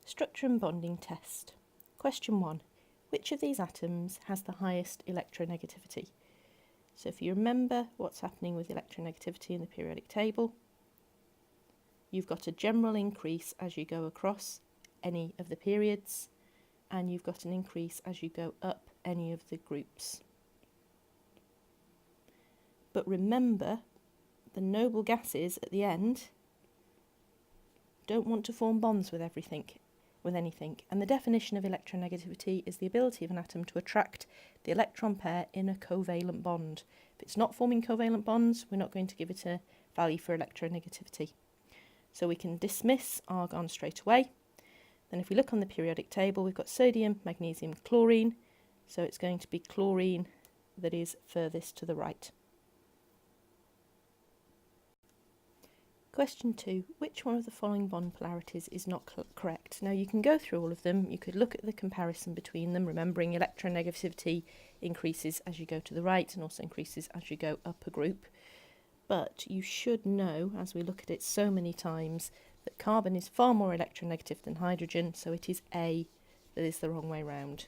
Structure and bonding test. Question 1. Which of these atoms has the highest electronegativity? So if you remember what's happening with electronegativity in the periodic table, you've got a general increase as you go across any of the periods, and you've got an increase as you go up any of the groups. But remember, the noble gases at the end don't want to form bonds with anything, and the definition of electronegativity is the ability of an atom to attract the electron pair in a covalent bond. If it's not forming covalent bonds, we're not going to give it a value for electronegativity. So we can dismiss argon straight away. Then if we look on the periodic table, we've got sodium, magnesium, chlorine, so it's going to be chlorine that is furthest to the right. Question 2. Which one of the following bond polarities is not correct? Now you can go through all of them, you could look at the comparison between them, remembering electronegativity increases as you go to the right and also increases as you go up a group. But you should know, as we look at it so many times, that carbon is far more electronegative than hydrogen, so it is A that is the wrong way round.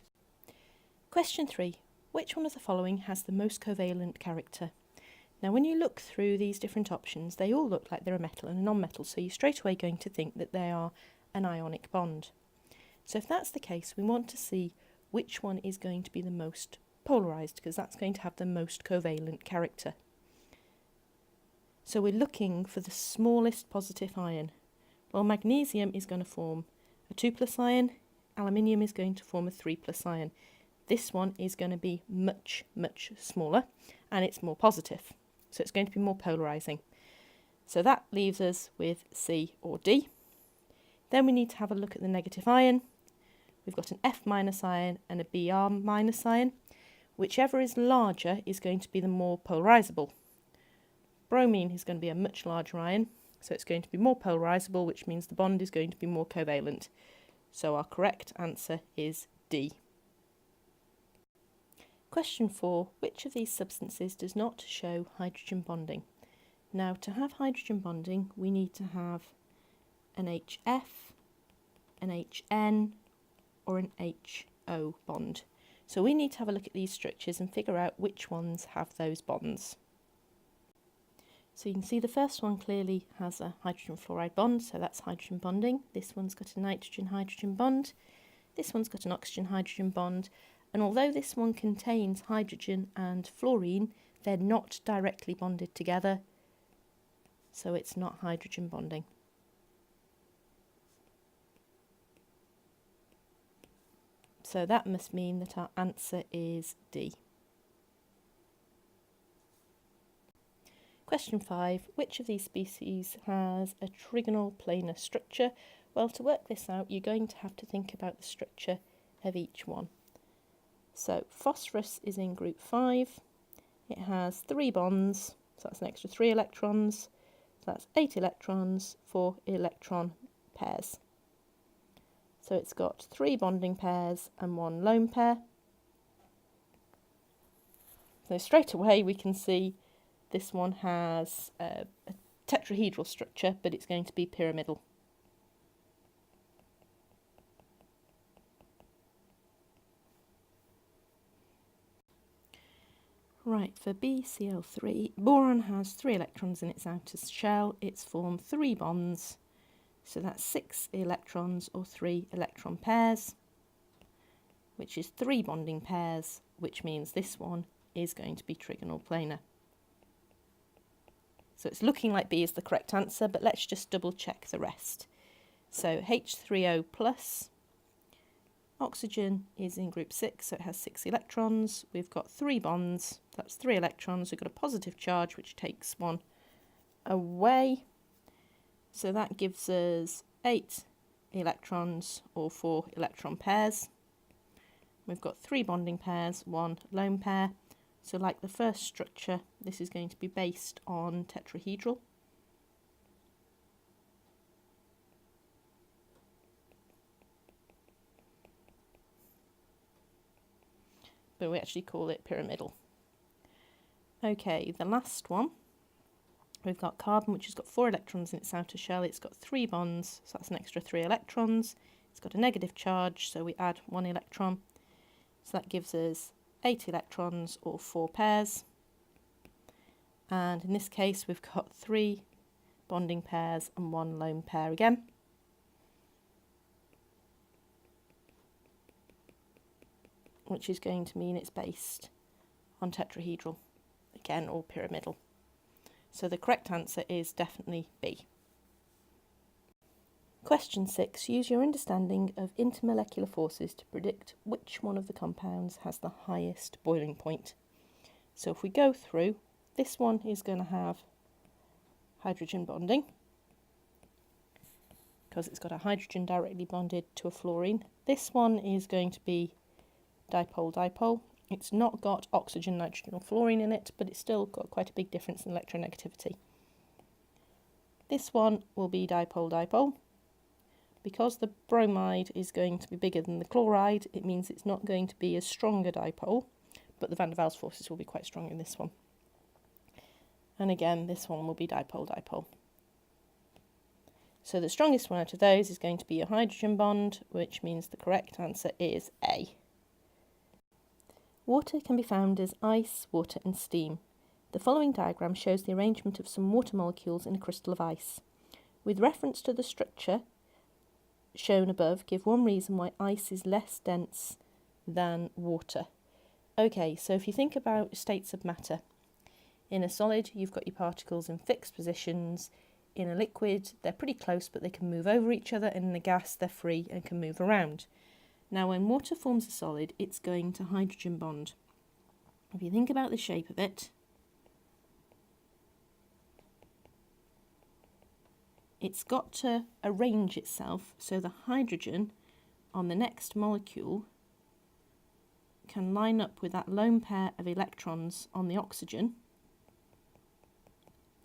Question 3. Which one of the following has the most covalent character? Now when you look through these different options, they all look like they're a metal and a non-metal, so you're straight away going to think that they are an ionic bond. So if that's the case, we want to see which one is going to be the most polarised, because that's going to have the most covalent character. So we're looking for the smallest positive ion. Well, magnesium is going to form a 2+ ion, aluminium is going to form a 3+ ion. This one is going to be much, much smaller, and it's more positive. So it's going to be more polarising. So that leaves us with C or D. Then we need to have a look at the negative ion. We've got an F- ion and a Br- ion. Whichever is larger is going to be the more polarisable. Bromine is going to be a much larger ion, so it's going to be more polarisable, which means the bond is going to be more covalent. So our correct answer is D. Question 4. Which of these substances does not show hydrogen bonding? Now, to have hydrogen bonding, we need to have an HF, an HN, or an HO bond. So we need to have a look at these structures and figure out which ones have those bonds. So you can see the first one clearly has a hydrogen fluoride bond, so that's hydrogen bonding. This one's got a nitrogen-hydrogen bond. This one's got an oxygen-hydrogen bond. And although this one contains hydrogen and fluorine, they're not directly bonded together, so it's not hydrogen bonding. So that must mean that our answer is D. Question 5. Which of these species has a trigonal planar structure? Well, to work this out, you're going to have to think about the structure of each one. So phosphorus is in group 5, it has 3 bonds, so that's an extra 3 electrons, so that's 8 electrons, 4 electron pairs. So it's got 3 bonding pairs and 1 lone pair. So straight away we can see this one has a tetrahedral structure, but it's going to be pyramidal. Right, for BCl3, boron has 3 electrons in its outer shell. It's formed 3 bonds, so that's 6 electrons or 3 electron pairs, which is 3 bonding pairs, which means this one is going to be trigonal planar. So it's looking like B is the correct answer, but let's just double check the rest. So H3O plus, oxygen is in group 6, so it has 6 electrons. We've got 3 bonds, that's 3 electrons. We've got a positive charge, which takes 1 away. So that gives us 8 electrons or 4 electron pairs. We've got 3 bonding pairs, 1 lone pair. So like the first structure, this is going to be based on tetrahedral. But we actually call it pyramidal. Okay, the last one, we've got carbon, which has got 4 electrons in its outer shell. It's got 3 bonds, so that's an extra 3 electrons. It's got a negative charge, so we add 1 electron. So that gives us 8 electrons, or 4 pairs. And in this case, we've got 3 bonding pairs and 1 lone pair again. Which is going to mean it's based on tetrahedral, again, or pyramidal. So the correct answer is definitely B. Question 6. Use your understanding of intermolecular forces to predict which one of the compounds has the highest boiling point. So if we go through, this one is going to have hydrogen bonding, because it's got a hydrogen directly bonded to a fluorine. This one is going to be dipole-dipole. It's not got oxygen, nitrogen or fluorine in it, but it's still got quite a big difference in electronegativity. This one will be dipole-dipole. Because the bromide is going to be bigger than the chloride, it means it's not going to be as strong a dipole, but the van der Waals forces will be quite strong in this one. And again, this one will be dipole-dipole. So the strongest one out of those is going to be a hydrogen bond, which means the correct answer is A. Water can be found as ice, water and steam. The following diagram shows the arrangement of some water molecules in a crystal of ice. With reference to the structure shown above, give one reason why ice is less dense than water. Okay, so if you think about states of matter, in a solid you've got your particles in fixed positions. In a liquid they're pretty close but they can move over each other, and in a gas they're free and can move around. Now when water forms a solid, it's going to hydrogen bond. If you think about the shape of it, it's got to arrange itself so the hydrogen on the next molecule can line up with that lone pair of electrons on the oxygen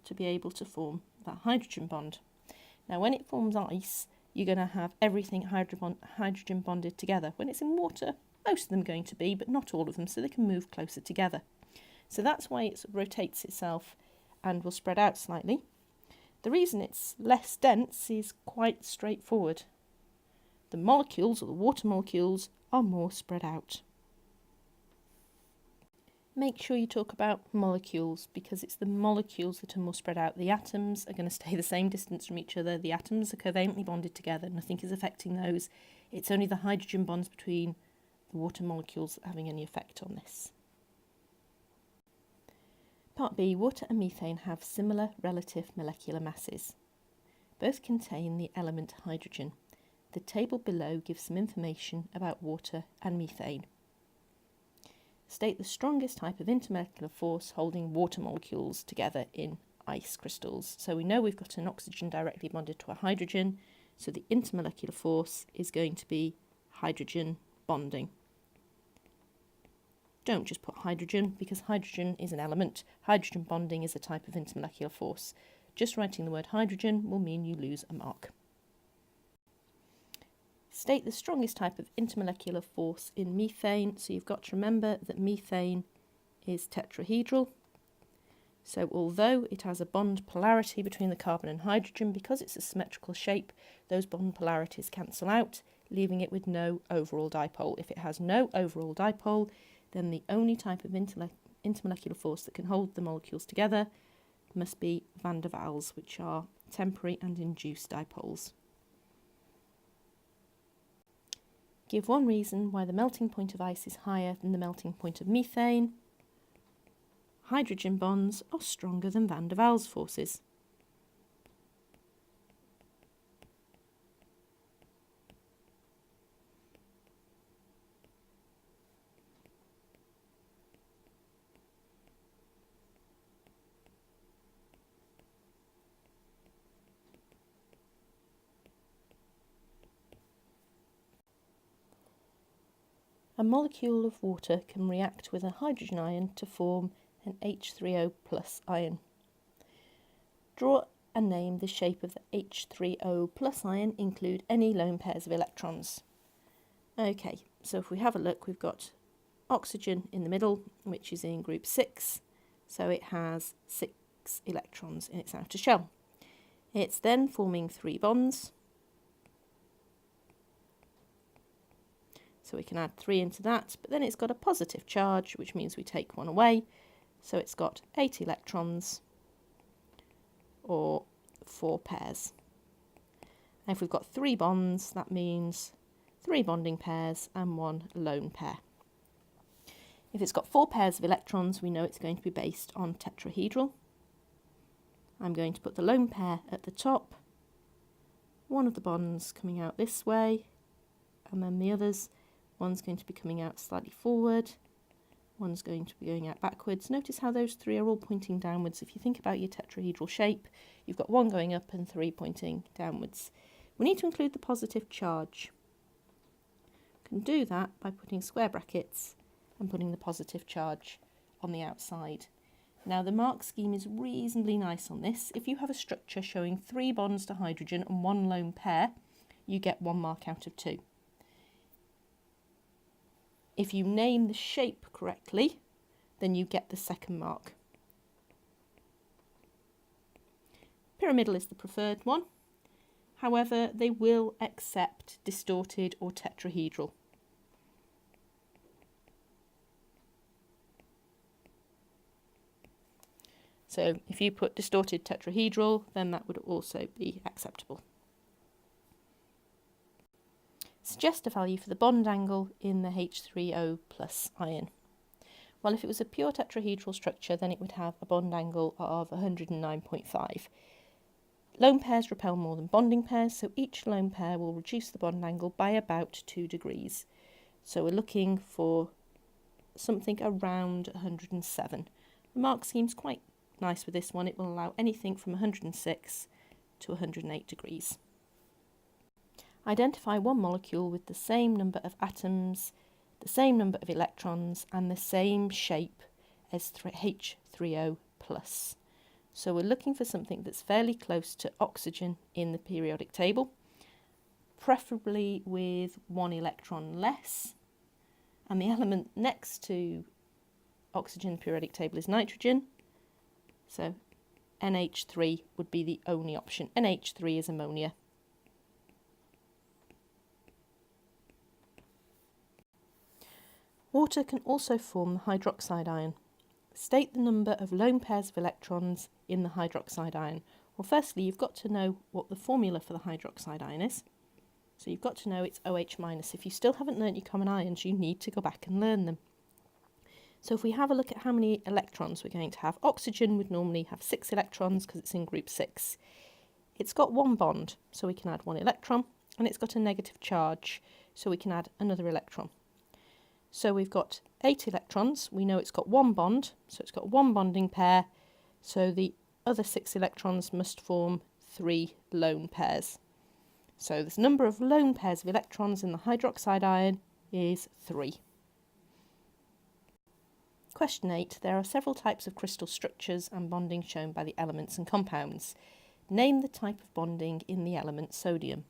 to be able to form that hydrogen bond. Now when it forms ice, you're going to have everything hydrogen bonded together. When it's in water, most of them are going to be, but not all of them, so they can move closer together. So that's why it rotates itself and will spread out slightly. The reason it's less dense is quite straightforward. The molecules, or the water molecules, are more spread out. Make sure you talk about molecules, because it's the molecules that are more spread out. The atoms are going to stay the same distance from each other. The atoms are covalently bonded together. Nothing is affecting those. It's only the hydrogen bonds between the water molecules that are having any effect on this. Part B. Water and methane have similar relative molecular masses. Both contain the element hydrogen. The table below gives some information about water and methane. State the strongest type of intermolecular force holding water molecules together in ice crystals. So we know we've got an oxygen directly bonded to a hydrogen, so the intermolecular force is going to be hydrogen bonding. Don't just put hydrogen, because hydrogen is an element. Hydrogen bonding is a type of intermolecular force. Just writing the word hydrogen will mean you lose a mark. State the strongest type of intermolecular force in methane. So you've got to remember that methane is tetrahedral. So although it has a bond polarity between the carbon and hydrogen, because it's a symmetrical shape, those bond polarities cancel out, leaving it with no overall dipole. If it has no overall dipole, then the only type of intermolecular force that can hold the molecules together must be van der Waals, which are temporary and induced dipoles. Give one reason why the melting point of ice is higher than the melting point of methane. Hydrogen bonds are stronger than van der Waals forces. A molecule of water can react with a hydrogen ion to form an H3O plus ion. Draw and name the shape of the H3O plus ion. Include any lone pairs of electrons. Okay, so if we have a look, we've got oxygen in the middle, which is in group 6, so it has 6 electrons in its outer shell. It's then forming 3 bonds, So we can add 3 into that, but then it's got a positive charge, which means we take 1 away. So it's got 8 electrons, or 4 pairs. And if we've got 3 bonds, that means 3 bonding pairs and 1 lone pair. If it's got 4 pairs of electrons, we know it's going to be based on tetrahedral. I'm going to put the lone pair at the top, one of the bonds coming out this way, and then the others, one's going to be coming out slightly forward, one's going to be going out backwards. Notice how those 3 are all pointing downwards. If you think about your tetrahedral shape, you've got 1 going up and 3 pointing downwards. We need to include the positive charge. We can do that by putting square brackets and putting the positive charge on the outside. Now the mark scheme is reasonably nice on this. If you have a structure showing 3 bonds to hydrogen and 1 lone pair, you get 1 mark out of 2. If you name the shape correctly, then you get the second mark. Pyramidal is the preferred one. However, they will accept distorted or tetrahedral. So if you put distorted tetrahedral, then that would also be acceptable. Suggest a value for the bond angle in the H3O plus ion. Well, if it was a pure tetrahedral structure, then it would have a bond angle of 109.5. Lone pairs repel more than bonding pairs, so each lone pair will reduce the bond angle by about 2 degrees. So we're looking for something around 107. The mark seems quite nice with this one. It will allow anything from 106 to 108 degrees. Identify one molecule with the same number of atoms, the same number of electrons and the same shape as H3O plus. So we're looking for something that's fairly close to oxygen in the periodic table, preferably with 1 electron less, and the element next to oxygen in the periodic table is nitrogen. So NH3 would be the only option. NH3 is ammonia. Water can also form the hydroxide ion. State the number of lone pairs of electrons in the hydroxide ion. Well, firstly, you've got to know what the formula for the hydroxide ion is. So you've got to know it's OH minus. If you still haven't learnt your common ions, you need to go back and learn them. So if we have a look at how many electrons we're going to have, oxygen would normally have 6 electrons because it's in group 6. It's got 1 bond, so we can add 1 electron, and it's got a negative charge, so we can add another electron. So we've got 8 electrons. We know it's got 1 bond, so it's got 1 bonding pair, so the other 6 electrons must form 3 lone pairs. So the number of lone pairs of electrons in the hydroxide ion is 3. Question 8. There are several types of crystal structures and bonding shown by the elements and compounds. Name the type of bonding in the element sodium.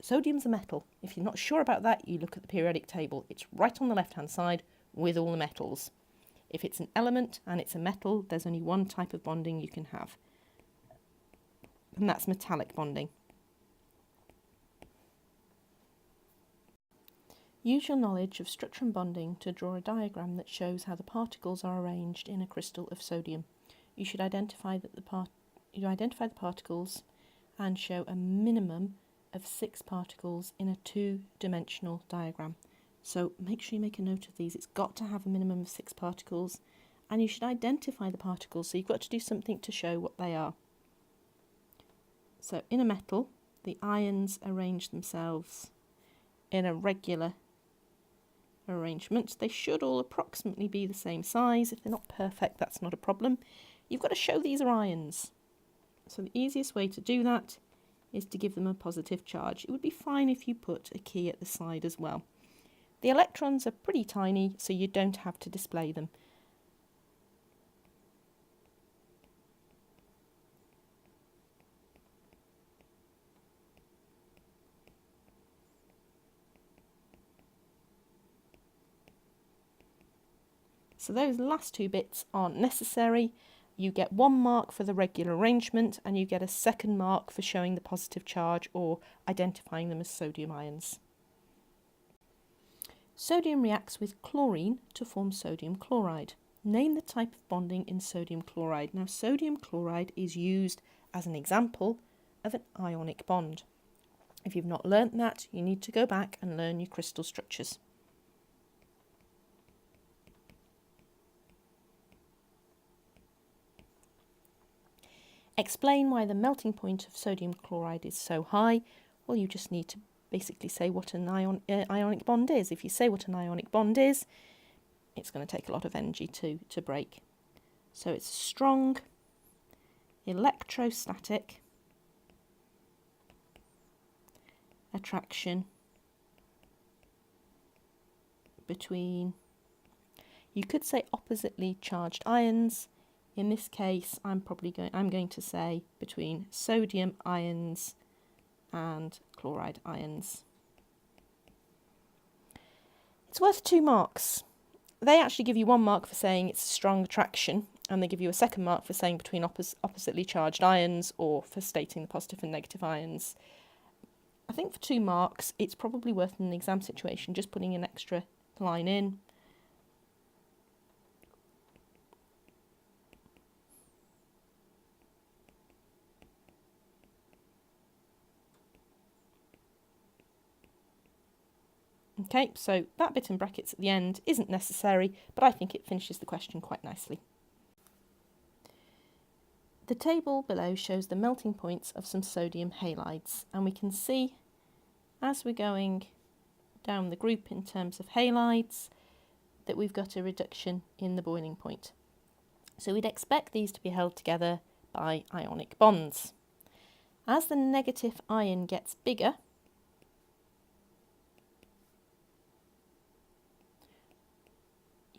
Sodium's a metal. If you're not sure about that, you look at the periodic table. It's right on the left-hand side with all the metals. If it's an element and it's a metal, there's only one type of bonding you can have, and that's metallic bonding. Use your knowledge of structure and bonding to draw a diagram that shows how the particles are arranged in a crystal of sodium. You should identify the particles and show a minimum of 6 particles in a 2-dimensional diagram. So make sure you make a note of these. It's got to have a minimum of 6 particles, and you should identify the particles, so you've got to do something to show what they are. So in a metal, the ions arrange themselves in a regular arrangement. They should all approximately be the same size. If they're not perfect, that's not a problem. You've got to show these are ions. So the easiest way to do that is to give them a positive charge. It would be fine if you put a key at the side as well. The electrons are pretty tiny, so you don't have to display them. So those last 2 bits aren't necessary. You get 1 mark for the regular arrangement, and you get a second mark for showing the positive charge or identifying them as sodium ions. Sodium reacts with chlorine to form sodium chloride. Name the type of bonding in sodium chloride. Now, sodium chloride is used as an example of an ionic bond. If you've not learnt that, you need to go back and learn your crystal structures. Explain why the melting point of sodium chloride is so high. Well, you just need to basically say what an ionic bond is. If you say what an ionic bond is, it's going to take a lot of energy to break. So it's strong, electrostatic attraction between, you could say oppositely charged ions. In this case, I'm going to say between sodium ions and chloride ions. It's worth 2 marks. They actually give you 1 mark for saying it's a strong attraction, and they give you a 2nd mark for saying between oppositely charged ions, or for stating the positive and negative ions. I think for 2 marks, it's probably worth in an exam situation just putting an extra line in. Okay, so that bit in brackets at the end isn't necessary, but I think it finishes the question quite nicely. The table below shows the melting points of some sodium halides, and we can see as we're going down the group in terms of halides that we've got a reduction in the boiling point. So we'd expect these to be held together by ionic bonds. As the negative ion gets bigger,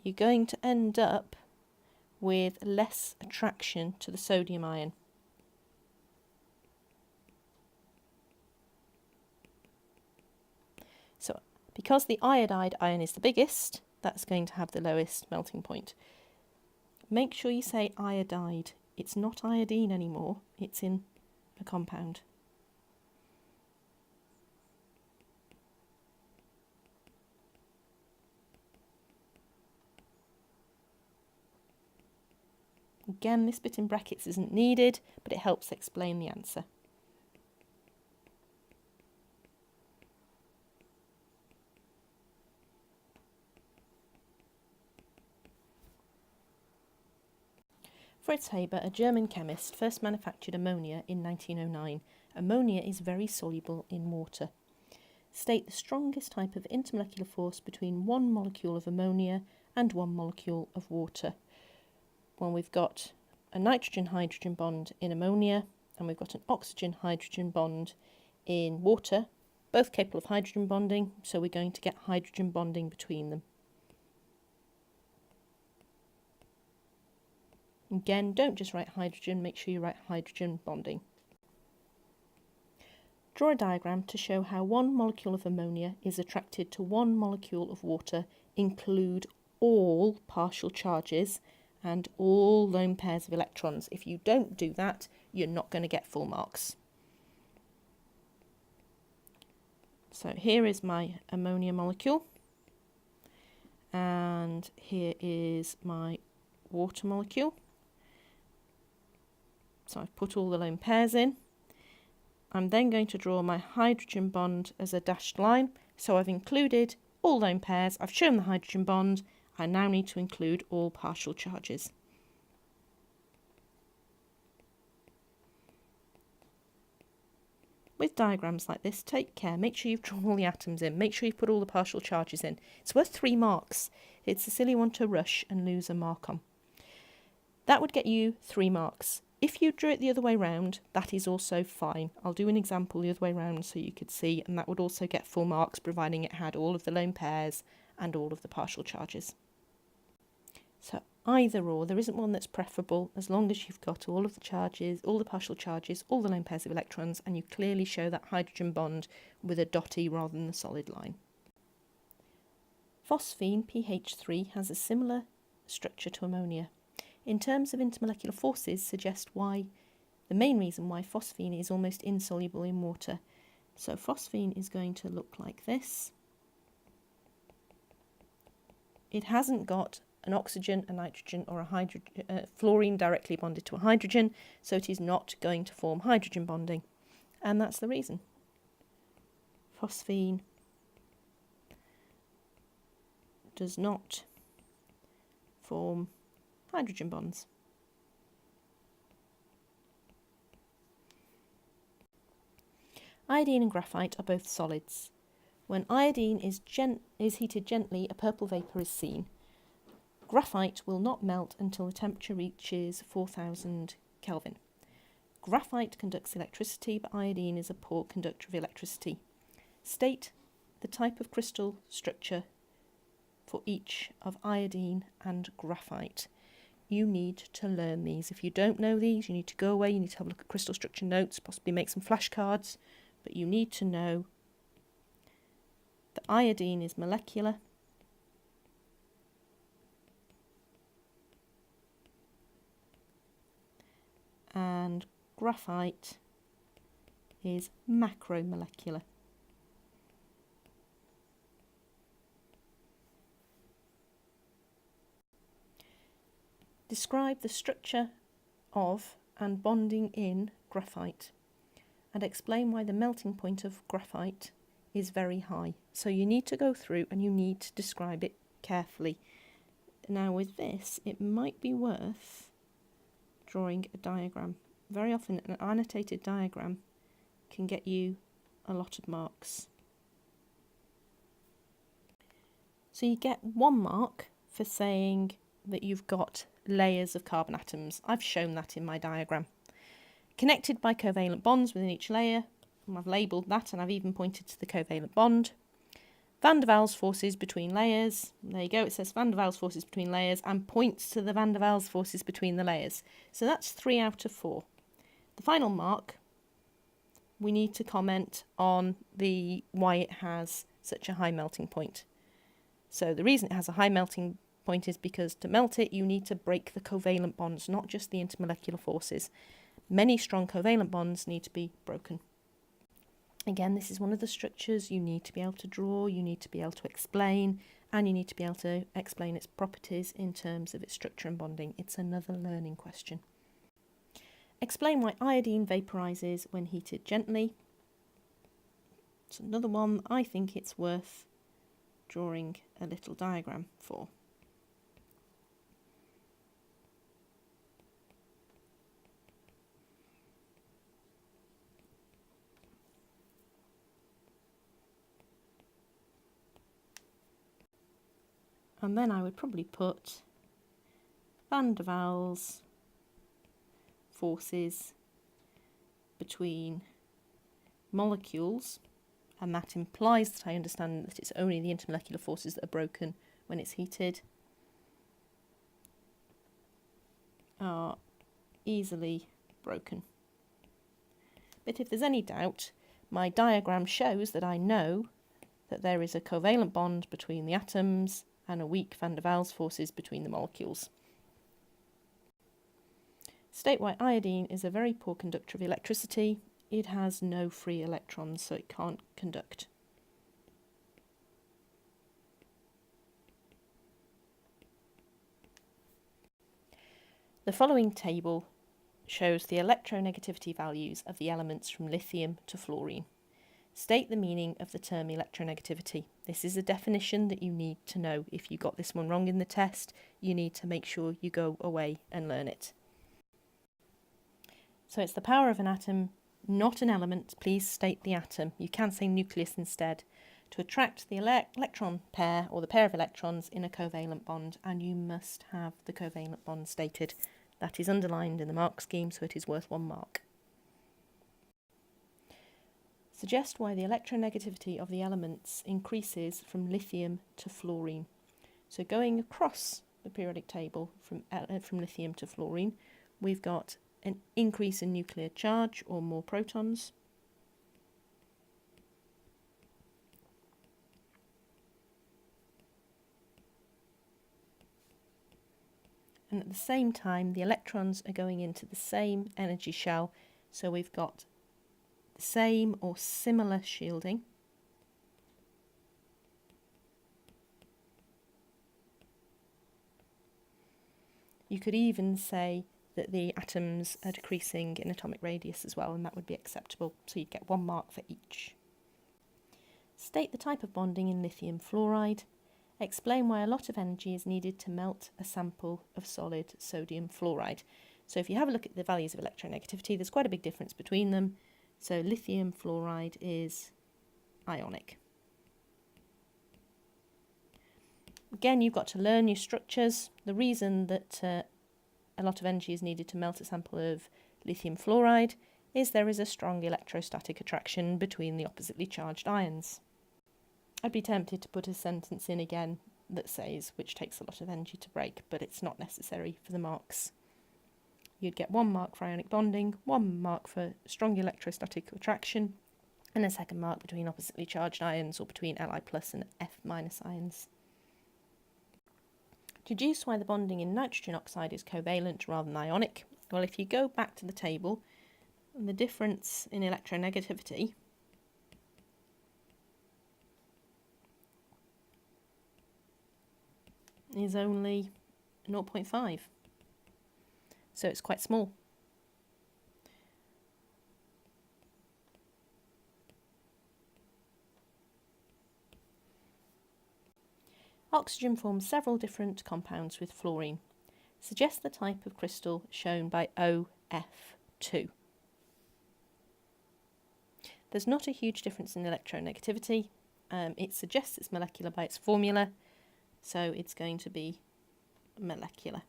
you're going to end up with less attraction to the sodium ion. So because the iodide ion is the biggest, that's going to have the lowest melting point. Make sure you say iodide. It's not iodine anymore, it's in a compound. Again, this bit in brackets isn't needed, but it helps explain the answer. Fritz Haber, a German chemist, first manufactured ammonia in 1909. Ammonia is very soluble in water. State the strongest type of intermolecular force between 1 molecule of ammonia and 1 molecule of water. Well, we've got a nitrogen-hydrogen bond in ammonia, and we've got an oxygen-hydrogen bond in water, both capable of hydrogen bonding, so we're going to get hydrogen bonding between them. Again, don't just write hydrogen, make sure you write hydrogen bonding. Draw a diagram to show how 1 molecule of ammonia is attracted to 1 molecule of water. Include all partial charges and all lone pairs of electrons. If you don't do that, you're not going to get full marks. So here is my ammonia molecule, and here is my water molecule. So I've put all the lone pairs in. I'm then going to draw my hydrogen bond as a dashed line. So I've included all lone pairs, I've shown the hydrogen bond, I now need to include all partial charges. With diagrams like this, take care, make sure you've drawn all the atoms in, make sure you've put all the partial charges in. It's worth 3 marks. It's a silly one to rush and lose a mark on. That would get you 3 marks. If you drew it the other way round, that is also fine. I'll do an example the other way round so you could see, and that would also get full marks, providing it had all of the lone pairs and all of the partial charges. So either or, there isn't one that's preferable, as long as you've got all of the charges, all the partial charges, all the lone pairs of electrons, and you clearly show that hydrogen bond with a dotty rather than the solid line. Phosphine, pH 3, has a similar structure to ammonia. In terms of intermolecular forces, suggest why the main reason why phosphine is almost insoluble in water. So phosphine is going to look like this. It hasn't got an oxygen, a nitrogen or a fluorine directly bonded to a hydrogen, so it is not going to form hydrogen bonding. And that's the reason. Phosphine does not form hydrogen bonds. Iodine and graphite are both solids. When iodine is heated gently, a purple vapour is seen. Graphite will not melt until the temperature reaches 4000 Kelvin. Graphite conducts electricity, but iodine is a poor conductor of electricity. State the type of crystal structure for each of iodine and graphite. You need to learn these. If you don't know these, you need to go away, you need to have a look at crystal structure notes, possibly make some flashcards, but you need to know that iodine is molecular, and graphite is macromolecular. Describe the structure of and bonding in graphite and explain why the melting point of graphite is very high. So you need to go through and you need to describe it carefully. Now with this, it might be worth drawing a diagram. Very often an annotated diagram can get you a lot of marks. So you get 1 mark for saying that you've got layers of carbon atoms. I've shown that in my diagram. Connected by covalent bonds within each layer, and I've labelled that and I've even pointed to the covalent bond. Van der Waals forces between layers. There you go, it says Van der Waals forces between layers and points to the Van der Waals forces between the layers. So that's 3 out of 4. The final mark, we need to comment on why it has such a high melting point. So the reason it has a high melting point is because to melt it, you need to break the covalent bonds, not just the intermolecular forces. Many strong covalent bonds need to be broken. Again, this is one of the structures you need to be able to draw, you need to be able to explain, and you need to be able to explain its properties in terms of its structure and bonding. It's another learning question. Explain why iodine vaporises when heated gently. It's another one I think it's worth drawing a little diagram for. And then I would probably put Van der Waals forces between molecules, and that implies that I understand that it's only the intermolecular forces that are broken when it's heated, are easily broken. But if there's any doubt, my diagram shows that I know that there is a covalent bond between the atoms and a weak van der Waals forces between the molecules. State why iodine is a very poor conductor of electricity. It has no free electrons, so it can't conduct. The following table shows the electronegativity values of the elements from lithium to fluorine. State the meaning of the term electronegativity. This is a definition that you need to know. If you got this one wrong in the test, you need to make sure you go away and learn it. So it's the power of an atom, not an element. Please state the atom. You can say nucleus instead. To attract the electron pair or the pair of electrons in a covalent bond, and you must have the covalent bond stated. That is underlined in the mark scheme, so it is worth 1 mark. Suggest why the electronegativity of the elements increases from lithium to fluorine. So going across the periodic table from lithium to fluorine, we've got an increase in nuclear charge or more protons. And at the same time, the electrons are going into the same energy shell, so we've got the same or similar shielding. You could even say that the atoms are decreasing in atomic radius as well, and that would be acceptable. So you'd get 1 mark for each. State the type of bonding in lithium fluoride. Explain why a lot of energy is needed to melt a sample of solid sodium fluoride. So if you have a look at the values of electronegativity, there's quite a big difference between them. So lithium fluoride is ionic. Again, you've got to learn your structures. The reason that a lot of energy is needed to melt a sample of lithium fluoride is there is a strong electrostatic attraction between the oppositely charged ions. I'd be tempted to put a sentence in again that says which takes a lot of energy to break, but it's not necessary for the marks. You'd get 1 mark for ionic bonding, 1 mark for strong electrostatic attraction, and a second mark between oppositely charged ions or between Li plus and F minus ions. Deduce why the bonding in nitrogen oxide is covalent rather than ionic. Well, if you go back to the table, the difference in electronegativity is only 0.5, so it's quite small. Oxygen forms several different compounds with fluorine. Suggest the type of crystal shown by OF2. There's not a huge difference in electronegativity. It suggests it's molecular by its formula, so it's going to be molecular.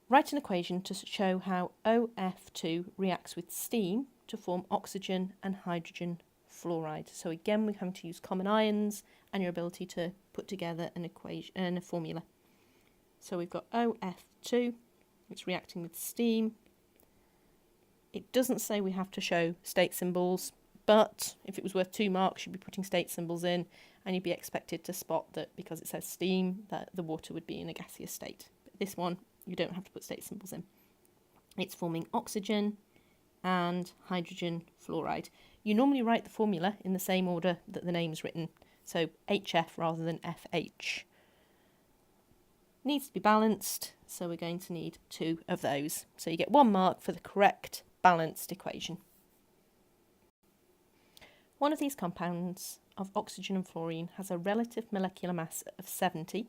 Write an equation to show how OF2 reacts with steam to form oxygen and hydrogen fluoride. So again, we're having to use common ions and your ability to put together an equation and a formula. So we've got OF2, it's reacting with steam. It doesn't say we have to show state symbols, but if it was worth 2 marks, you'd be putting state symbols in, and you'd be expected to spot that because it says steam, that the water would be in a gaseous state. But this one, you don't have to put state symbols in. It's forming oxygen and hydrogen fluoride. You normally write the formula in the same order that the name's written, so HF rather than FH. Needs to be balanced, so we're going to need 2 of those. So you get 1 mark for the correct balanced equation. One of these compounds of oxygen and fluorine has a relative molecular mass of 70.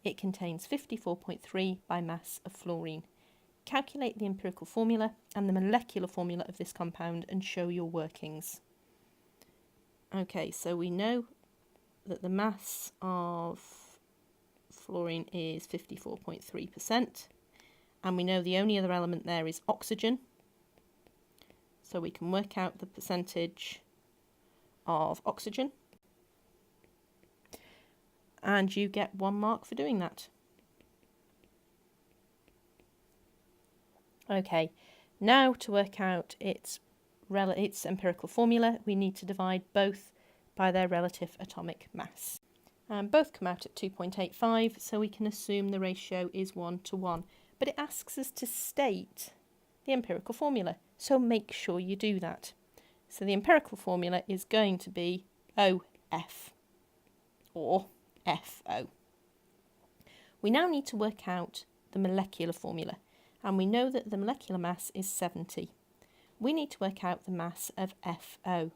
It contains 54.3 by mass of fluorine. Calculate the empirical formula and the molecular formula of this compound and show your workings. Okay, so we know that the mass of fluorine is 54.3%, and we know the only other element there is oxygen, so we can work out the percentage of oxygen, and you get 1 mark for doing that. Okay, now to work out its empirical formula, we need to divide both by their relative atomic mass. Both come out at 2.85, so we can assume the ratio is 1 to 1. But it asks us to state the empirical formula, so make sure you do that. So the empirical formula is going to be OF, or FO. We now need to work out the molecular formula, and we know that the molecular mass is 70. We need to work out the mass of FO.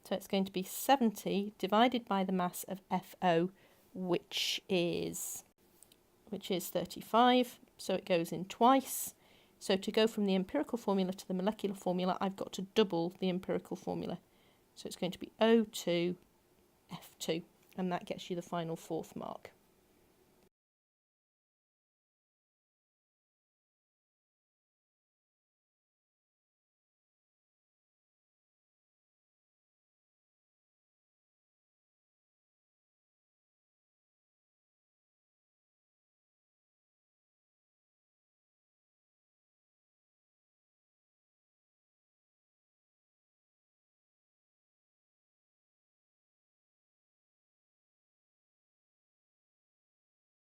So it's going to be 70 divided by the mass of FO, which is 35, so it goes in twice. So to go from the empirical formula to the molecular formula, I've got to double the empirical formula. So it's going to be O2 F2, and that gets you the final 4th mark.